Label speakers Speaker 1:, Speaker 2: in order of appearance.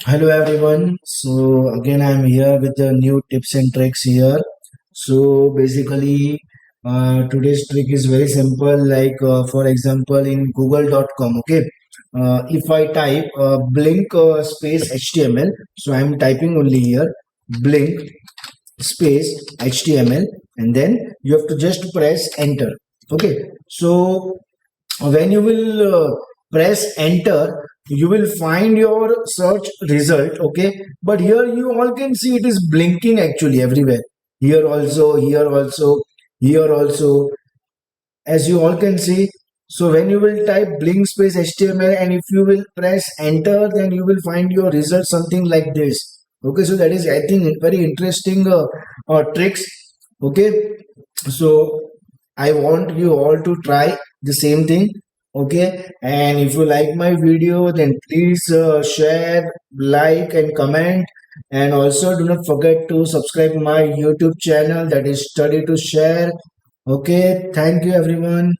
Speaker 1: Hello everyone. So again I'm here with the new tips and tricks here. So basically today's trick is very simple like for example in google.com. Okay. If I type blink space html, so I'm typing only here blink space html, and then you have to just press enter. Okay. So when you will press enter, you will find your search result. Okay, but here you all can see it is blinking actually everywhere, here also, here also, here also, as you all can see. So when you will type blink space html and if you will press enter, then you will find your result something like this. Okay, so that is, I think, very interesting tricks. Okay, so I want you all to try the same thing. Okay, and if you like my video, then please share, like, and comment. And also, do not forget to subscribe my YouTube channel, that is Study to Share. Okay, thank you, everyone.